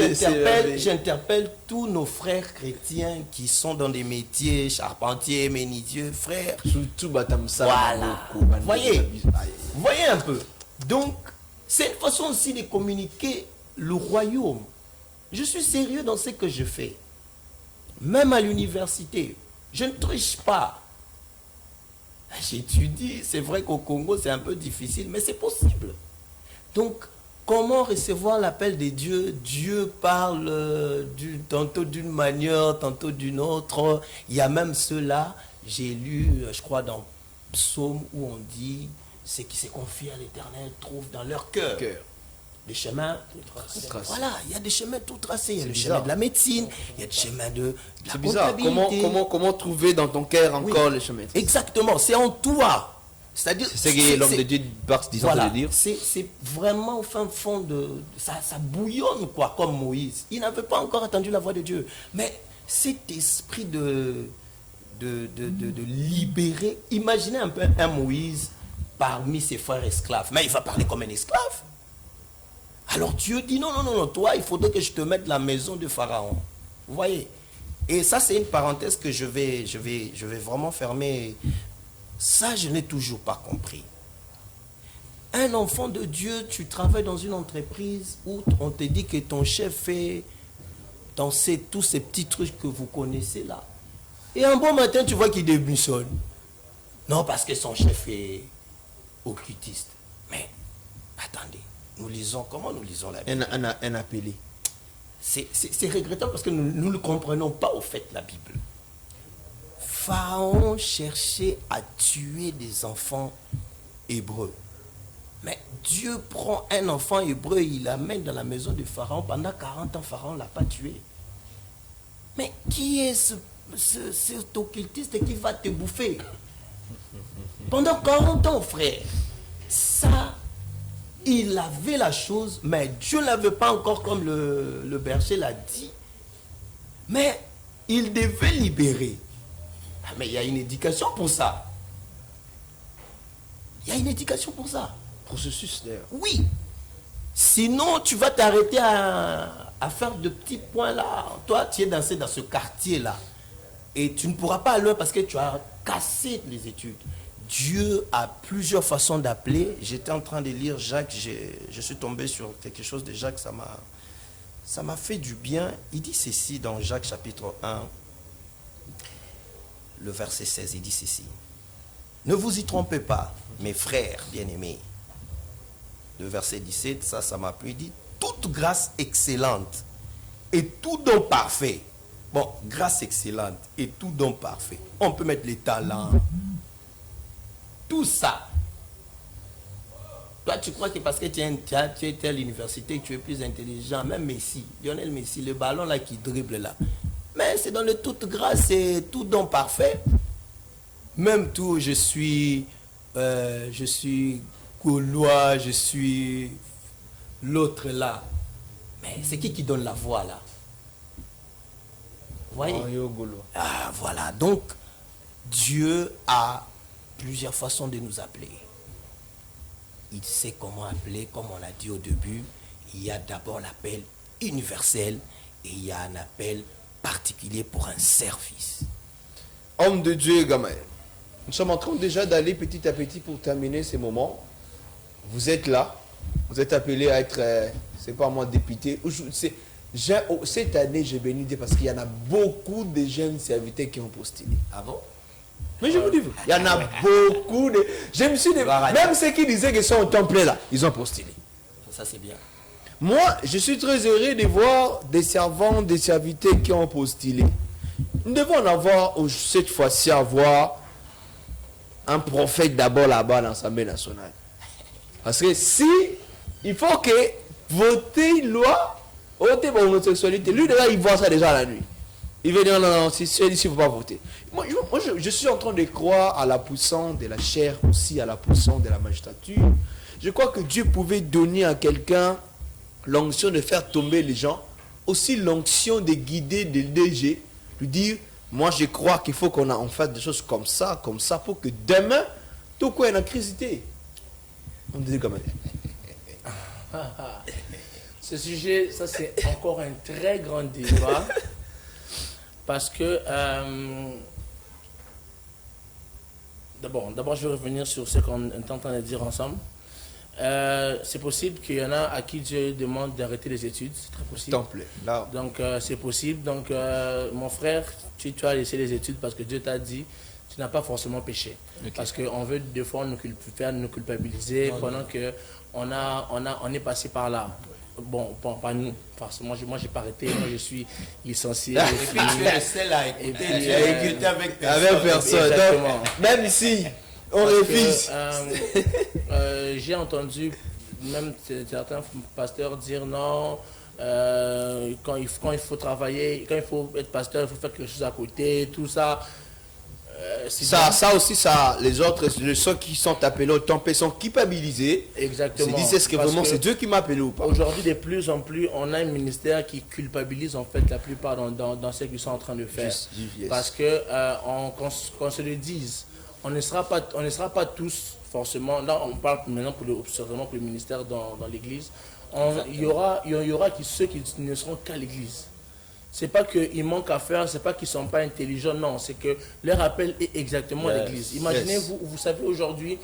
j'interpelle tous nos frères chrétiens qui sont dans des métiers, charpentiers, ménisiers, frères. Surtout Batam ça. Voilà. Voyez un peu. Donc, c'est une façon aussi de communiquer le royaume. Je suis sérieux dans ce que je fais. Même à l'université, je ne triche pas. J'étudie, c'est vrai qu'au Congo c'est un peu difficile, mais c'est possible. Donc, comment recevoir l'appel de Dieu? Dieu parle tantôt d'une manière, tantôt d'une autre. Il y a même ceux-là, j'ai lu, je crois dans Psaume, où on dit, ceux qui se confient à l'Éternel trouvent dans leur cœur des chemins tout tracés. Voilà, il y a des chemins tout tracés. Il y a le chemin de la médecine, il y a le chemin de la comptabilité. Comment trouver dans ton cœur encore le chemin? Exactement, c'est en toi. C'est-à-dire, c'est ce que l'homme de Dieu disant de dire. C'est vraiment au fin fond de ça bouillonne quoi, comme Moïse. Il n'avait pas encore entendu la voix de Dieu. Mais cet esprit de libérer, imaginez un peu un Moïse parmi ses frères esclaves. Mais il va parler comme un esclave. Alors Dieu dit non, toi il faudrait que je te mette la maison de Pharaon. Vous voyez? Et ça c'est une parenthèse que je vais vraiment fermer. Ça je n'ai toujours pas compris. Un enfant de Dieu, tu travailles dans une entreprise où on te dit que ton chef fait danser tous ces petits trucs que vous connaissez là. Et un bon matin tu vois qu'il démissionne. Non, parce que son chef est occultiste. Mais attendez. Comment nous lisons la Bible? Un appelé. C'est regrettable parce que nous ne comprenons pas au fait la Bible. Pharaon cherchait à tuer des enfants hébreux. Mais Dieu prend un enfant hébreu et il l'amène dans la maison de Pharaon. Pendant 40 ans, Pharaon ne l'a pas tué. Mais qui est cet occultiste qui va te bouffer? Pendant 40 ans, frère. Ça... Il avait la chose, mais Dieu ne l'avait pas encore comme le berger l'a dit. Mais il devait libérer. Ah, mais il y a une éducation pour ça. Il y a une éducation pour ça. Processus d'ailleurs. Oui. Sinon, tu vas t'arrêter à faire de petits points là. Toi, tu es dans ce quartier-là. Et tu ne pourras pas aller parce que tu as cassé les études. Dieu a plusieurs façons d'appeler. J'étais en train de lire Jacques, je suis tombé sur quelque chose de Jacques, ça m'a fait du bien. Il dit ceci dans Jacques chapitre 1, le verset 16, il dit ceci. Ne vous y trompez pas, mes frères bien-aimés. Le verset 17, ça m'a plu, il dit, toute grâce excellente et tout don parfait. Bon, grâce excellente et tout don parfait. On peut mettre les talents. Tout ça. Toi, tu crois que parce que tu es à l'université, que tu es plus intelligent, même Messi, Lionel Messi, le ballon là qui dribble là. Mais c'est dans le toute grâce et tout don parfait. Même tout, je suis Gaulois, je suis l'autre là. Mais c'est qui donne la voix là? Vous voyez? Ah, voilà. Donc, Dieu a plusieurs façons de nous appeler. Il sait comment appeler, comme on l'a dit au début. Il y a d'abord l'appel universel et il y a un appel particulier pour un service. Homme de Dieu, Gamaël, nous sommes en train déjà d'aller petit à petit pour terminer ces moments. Vous êtes là, vous êtes appelé à être, c'est pas moi, député. Cette année, j'ai béni Dieu parce qu'il y en a beaucoup de jeunes serviteurs qui ont postulé. Ah bon? Mais je vous dis, il y en a beaucoup de... Je me suis dit, même ceux qui disaient qu'ils sont au temple là, ils ont postulé. Ça c'est bien. Moi, je suis très heureux de voir des servants, des serviteurs qui ont postulé. Nous devons en avoir, cette fois-ci, avoir un prophète d'abord là-bas à l'Assemblée nationale. Parce que si, il faut que voter une loi, voter pour l'homosexualité, lui déjà, il voit ça déjà la nuit. Il veut dire non, c'est celui-ci, il ne faut pas voter. Moi, je suis en train de croire à la puissance de la chair, aussi à la puissance de la magistrature. Je crois que Dieu pouvait donner à quelqu'un l'onction de faire tomber les gens, aussi l'onction de guider, de léger, lui dire, moi je crois qu'il faut qu'on fasse des choses comme ça, pour que demain, tout quoi est en crise. On disait comme Ce sujet, ça c'est encore un très grand débat, parce que, d'abord je vais revenir sur ce qu'on est en train de dire ensemble. C'est possible qu'il y en a à qui Dieu demande d'arrêter les études, c'est très possible. Là. Donc c'est possible. Donc mon frère, tu as laissé les études parce que Dieu t'a dit, tu n'as pas forcément péché. Okay. Parce qu'on veut des fois nous culpabiliser pendant que on est passé par là. Bon, pas nous. Parce que moi, j'ai pas arrêté. Moi, je suis licencié. Et puis, tu es le seul à écouter. Tu as écouté avec personne. Avec personne. Donc, même ici, on refuse. J'ai entendu même certains pasteurs dire non, quand il faut travailler, quand il faut être pasteur, il faut faire quelque chose à côté, tout ça. Ça aussi, les autres, ceux qui sont appelés au temple sont culpabilisés. Exactement. Est-ce que vraiment c'est Dieu qui m'a appelé ou pas? Aujourd'hui, de plus en plus, on a un ministère qui culpabilise en fait la plupart dans ce qu'ils sont en train de faire. Yes. Parce que qu'on se le dise, on ne sera pas tous forcément. Là, on parle maintenant pour le ministère dans l'église. Il y aura ceux qui ne seront qu'à l'église. C'est pas qu'ils manquent à faire, c'est pas qu'ils sont pas intelligents, non, c'est que leur appel est exactement l'église. Imaginez, vous savez aujourd'hui,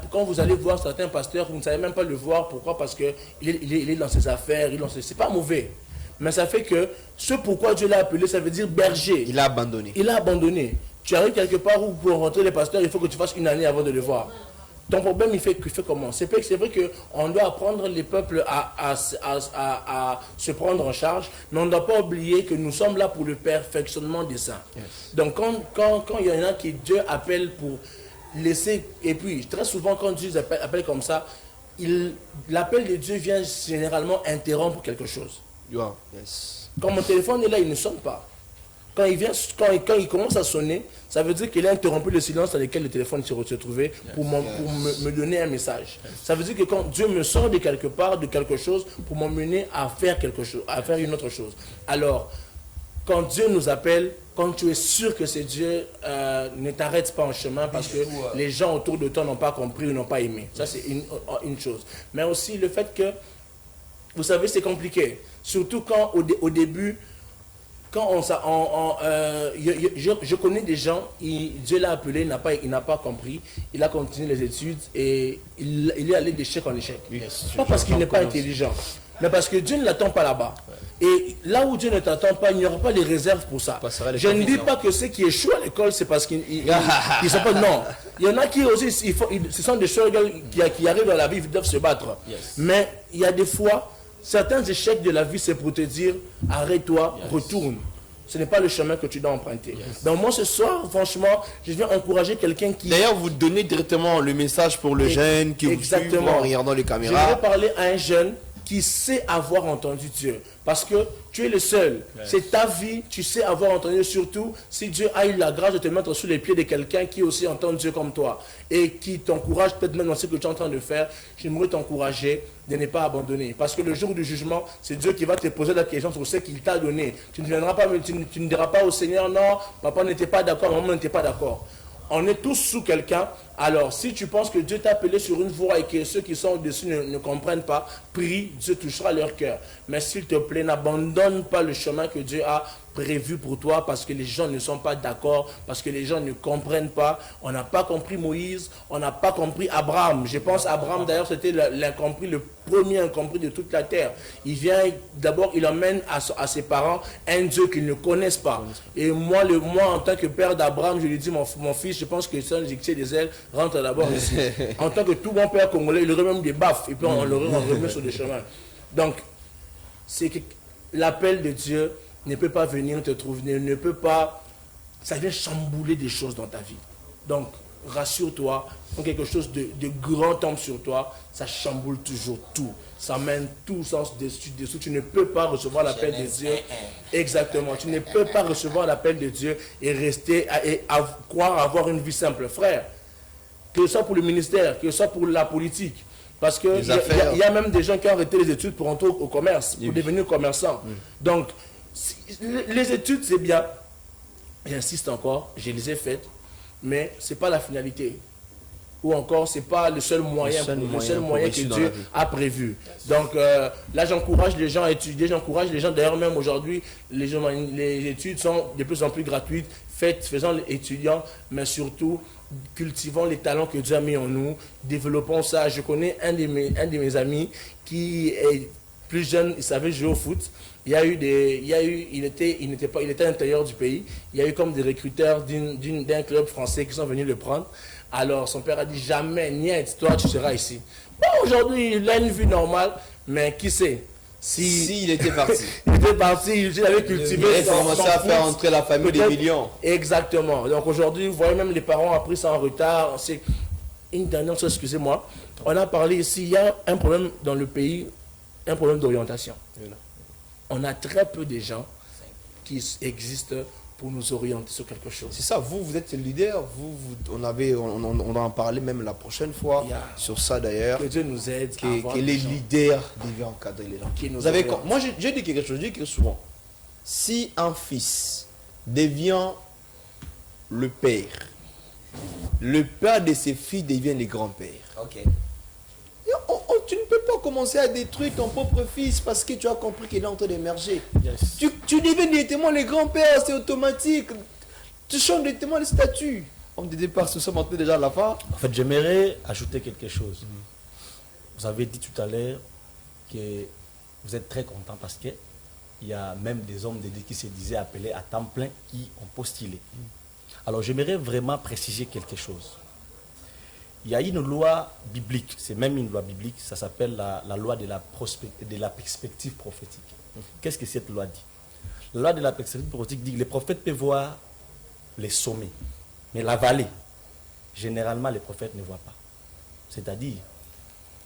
quand vous allez voir certains pasteurs, vous ne savez même pas le voir. Pourquoi? Parce qu'il est dans ses affaires, c'est pas mauvais. Mais ça fait que ce pourquoi Dieu l'a appelé, ça veut dire berger. Il a abandonné. Il a abandonné. Tu arrives quelque part où pour rencontrer les pasteurs, il faut que tu fasses une année avant de le voir. Ton problème, il fait comment? C'est vrai qu'on doit apprendre les peuples à se prendre en charge, mais on ne doit pas oublier que nous sommes là pour le perfectionnement des saints. Yes. Donc, quand il y en a qui Dieu appelle pour laisser, et puis très souvent quand Dieu appelle comme ça, l'appel de Dieu vient généralement interrompre quelque chose. Yes. Quand mon téléphone est là, il ne sonne pas. Quand il commence à sonner, ça veut dire qu'il a interrompu le silence dans lequel le téléphone se trouvait pour me donner un message. Ça veut dire que quand Dieu me sort de quelque part, de quelque chose, pour m'emmener à faire quelque chose, à faire une autre chose. Alors, quand Dieu nous appelle, quand tu es sûr que c'est Dieu, ne t'arrête pas en chemin parce que les gens autour de toi n'ont pas compris ou n'ont pas aimé. Ça, c'est une chose. Mais aussi le fait que, vous savez, c'est compliqué. Surtout quand au début, quand je connais des gens, Dieu l'a appelé, il n'a pas compris, il a continué les études et il est allé d'échec en échec. Pas parce qu'il n'est pas intelligent, mais parce que Dieu ne l'attend pas là-bas. Et là où Dieu ne t'attend pas, il n'y aura pas de réserve pour ça. Je ne dis pas que ceux qui échouent à l'école, c'est parce qu'ils ne sont pas... Non. Il y en a qui aussi, ce sont des choses qui arrivent dans la vie, ils doivent se battre. Yes. Mais il y a des fois... Certains échecs de la vie, c'est pour te dire, arrête-toi, retourne. Ce n'est pas le chemin que tu dois emprunter. Donc moi, ce soir, franchement, je viens encourager quelqu'un qui... D'ailleurs, vous donnez directement le message pour le jeune qui vous suit en regardant les caméras. Je vais parler à un jeune qui sait avoir entendu Dieu. Parce que tu es le seul. C'est ta vie, tu sais avoir entendu, surtout si Dieu a eu la grâce de te mettre sous les pieds de quelqu'un qui aussi entend Dieu comme toi et qui t'encourage peut-être même dans ce que tu es en train de faire. J'aimerais t'encourager de ne pas abandonner. Parce que le jour du jugement, c'est Dieu qui va te poser la question sur ce qu'il t'a donné. Tu ne viendras pas, tu ne diras pas au Seigneur, non, papa n'était pas d'accord, maman n'était pas d'accord. On est tous sous quelqu'un. Alors, si tu penses que Dieu t'a appelé sur une voie et que ceux qui sont au-dessus ne comprennent pas, prie, Dieu touchera leur cœur. Mais s'il te plaît, n'abandonne pas le chemin que Dieu a prévu pour toi parce que les gens ne sont pas d'accord, parce que les gens ne comprennent pas. On n'a pas compris Moïse, on n'a pas compris Abraham. Je pense Abraham, d'ailleurs, c'était l'incompris, le premier incompris de toute la terre. Il vient, d'abord, il emmène à ses parents un Dieu qu'ils ne connaissent pas. Et moi, en tant que père d'Abraham, je lui dis, mon fils, je pense que c'est un dicté des ailes, rentre d'abord ici. En tant que tout bon père congolais, il aurait même des baffes et puis on le remet sur le chemin. Donc, c'est que l'appel de Dieu ne peut pas venir te trouver, ne peut pas, ça vient chambouler des choses dans ta vie. Donc, rassure-toi, quand quelque chose de grand tombe sur toi, ça chamboule toujours tout. Ça mène tout sens dessous. Tu ne peux pas recevoir l'appel de Dieu. Exactement. Tu ne peux pas recevoir l'appel de Dieu et rester, croire avoir une vie simple. Frère, que ce soit pour le ministère, que ce soit pour la politique, Parce qu'il y a même des gens qui ont arrêté les études pour entrer au commerce, pour devenir commerçants. Donc, les études, c'est bien. J'insiste encore, je les ai faites, mais ce n'est pas la finalité. Ou encore, ce n'est pas le seul moyen, que Dieu a prévu. Donc là, j'encourage les gens à étudier, j'encourage les gens, d'ailleurs même aujourd'hui, les études sont de plus en plus gratuites, faisons les étudiants, mais surtout, cultivons les talents que Dieu a mis en nous, développons ça. Je connais un de mes amis qui est plus jeune, il savait jouer au foot. Il était à l'intérieur du pays. Il y a eu comme des recruteurs d'un club français qui sont venus le prendre. Alors son père a dit jamais, niet, toi tu seras ici. Bon, aujourd'hui il a une vie normale, mais qui sait? Si il était parti. Il était parti, il avait cultivé. Il a commencé à faire entrer la famille des millions. Exactement. Donc aujourd'hui, vous voyez, même les parents ont pris ça en retard. C'est une dernière chose, excusez-moi. On a parlé ici, il y a un problème dans le pays, un problème d'orientation. On a très peu de gens qui existent pour nous orienter sur quelque chose. C'est ça, vous êtes le leader, on en parlait même la prochaine fois sur ça d'ailleurs. Que Dieu nous aide. Que les leaders devaient encadrer les gens. Moi, j'ai dit quelque chose, je dis que souvent, si un fils devient le père de ses filles devient le grand-père. Ok. Tu ne peux pas commencer à détruire ton propre fils parce que tu as compris qu'il est en train d'émerger. Yes. Tu deviens directement les grands-pères, c'est automatique. Tu changes directement les statuts. Homme de départ, nous sommes entrés déjà à la fin. En fait, j'aimerais ajouter quelque chose. Vous avez dit tout à l'heure que vous êtes très content parce qu'il y a même des hommes de Dieu qui se disaient appelés à temps plein qui ont postulé. Alors, j'aimerais vraiment préciser quelque chose. Il y a une loi biblique, c'est même une loi biblique, ça s'appelle la loi de la perspective prophétique. Qu'est-ce que cette loi dit? La loi de la perspective prophétique dit que les prophètes peuvent voir les sommets, mais la vallée, généralement les prophètes ne voient pas. C'est-à-dire,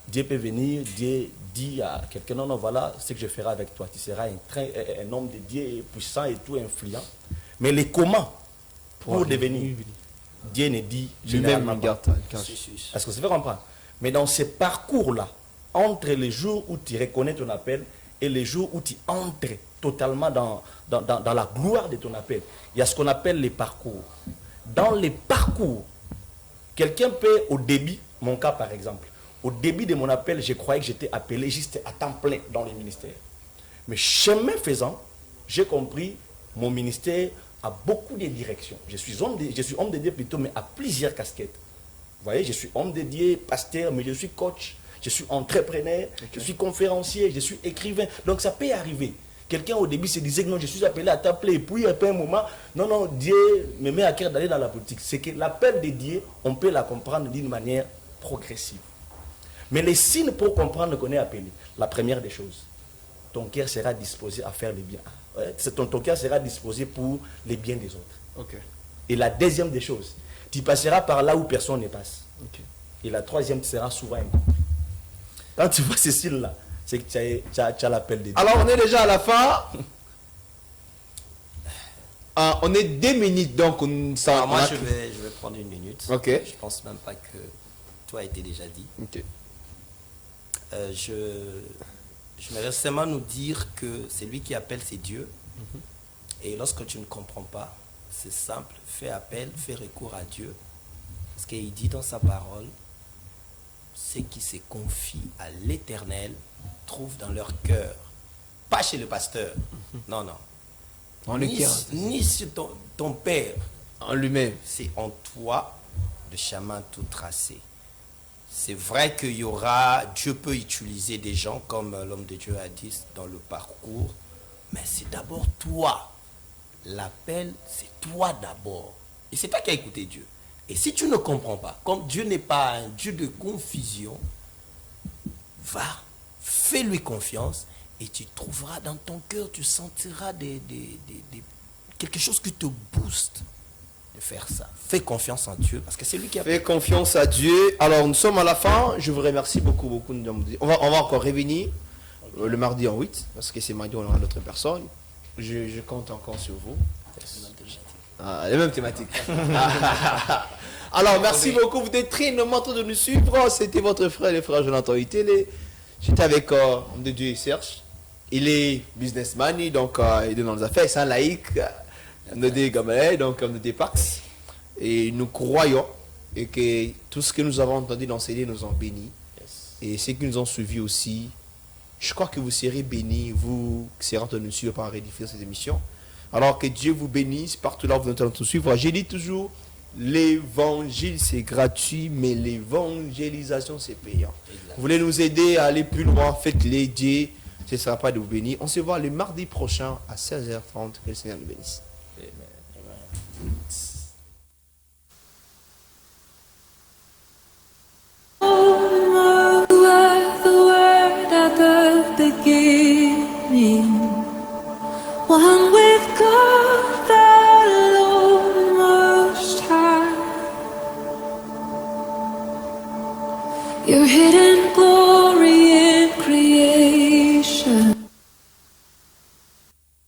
Dieu peut venir, Dieu dit à quelqu'un, non, voilà ce que je ferai avec toi, tu seras un homme de Dieu puissant et tout, influent. Mais les comment pour devenir, Dieu ne dit généralement pas. Est-ce que ça fait comprendre? Mais dans ce parcours-là, entre les jours où tu reconnais ton appel et les jours où tu entres totalement dans la gloire de ton appel, il y a ce qu'on appelle les parcours. Dans les parcours, quelqu'un peut au début, mon cas par exemple, au début de mon appel, je croyais que j'étais appelé juste à temps plein dans le ministère. Mais chemin faisant, j'ai compris mon ministère a beaucoup de directions. Je suis homme de Dieu plutôt, mais à plusieurs casquettes. Vous voyez, je suis homme de Dieu, pasteur, mais je suis coach, je suis entrepreneur, je suis conférencier, je suis écrivain. Donc ça peut arriver. Quelqu'un au début se disait que non, je suis appelé à t'appeler, et puis après un moment, non, Dieu me met à cœur d'aller dans la politique. C'est que l'appel de Dieu, on peut la comprendre d'une manière progressive. Mais les signes pour comprendre qu'on est appelé, la première des choses, ton cœur sera disposé à faire le bien. Ton cœur sera disposé pour les biens des autres. Okay. Et la deuxième des choses, tu passeras par là où personne ne passe. Okay. Et la troisième, tu seras souvent incompris. Quand tu vois ces signes-là, c'est que tu as l'appel de Dieu. Alors, on est déjà à la fin. On est 2 minutes, donc moi, je vais prendre 1 minute. Okay. Je ne pense même pas que tout a été déjà dit. Okay. Je vais seulement nous dire que c'est lui qui appelle, c'est Dieu. Et lorsque tu ne comprends pas, c'est simple, fais appel, fais recours à Dieu. Parce qu'il dit dans sa parole, ceux qui se confient à l'Éternel trouvent dans leur cœur, pas chez le pasteur, non, ni sur ton père, en lui-même. c'est en toi le chemin tout tracé. C'est vrai que Dieu peut utiliser des gens comme l'homme de Dieu a dit dans le parcours, mais c'est d'abord toi. L'appel, c'est toi d'abord. Et c'est toi qui as écouté Dieu. Et si tu ne comprends pas, comme Dieu n'est pas un Dieu de confusion, fais-lui confiance et tu trouveras dans ton cœur, tu sentiras quelque chose qui te booste. Faire ça. Fais confiance en Dieu parce que c'est lui qui a fait confiance à Dieu. Alors nous sommes à la fin. Je vous remercie beaucoup. On va encore revenir le mardi en 8 parce que c'est mardi on aura d'autres personnes. Je compte encore sur vous. Les mêmes thématiques. Alors, merci beaucoup. Vous êtes très nombreux en train de nous suivre. C'était votre frère, le frère Jonathan Itele. J'étais avec homme de Dieu et Serge. Il est businessman, donc il est dans les affaires, c'est un laïc, homme de Dieu Gamalé, donc homme de Dieu Pax. Et nous croyons et que tout ce que nous avons entendu dans ces livres nous ont bénis. Et ceux qui nous ont suivis aussi, je crois que vous serez bénis, vous qui serez en train de nous suivre par rediffuser cette émission. Alors que Dieu vous bénisse partout là où vous êtes en train de nous suivre. J'ai dit toujours, l'évangile c'est gratuit, mais l'évangélisation c'est payant. Vous voulez nous aider à aller plus loin, faites-les, Dieu, ce ne sera pas de vous bénir. On se voit le mardi prochain à 16h30. Que le Seigneur nous bénisse. You were the word at the beginning, one with God the Lord Most High. Your hidden glory.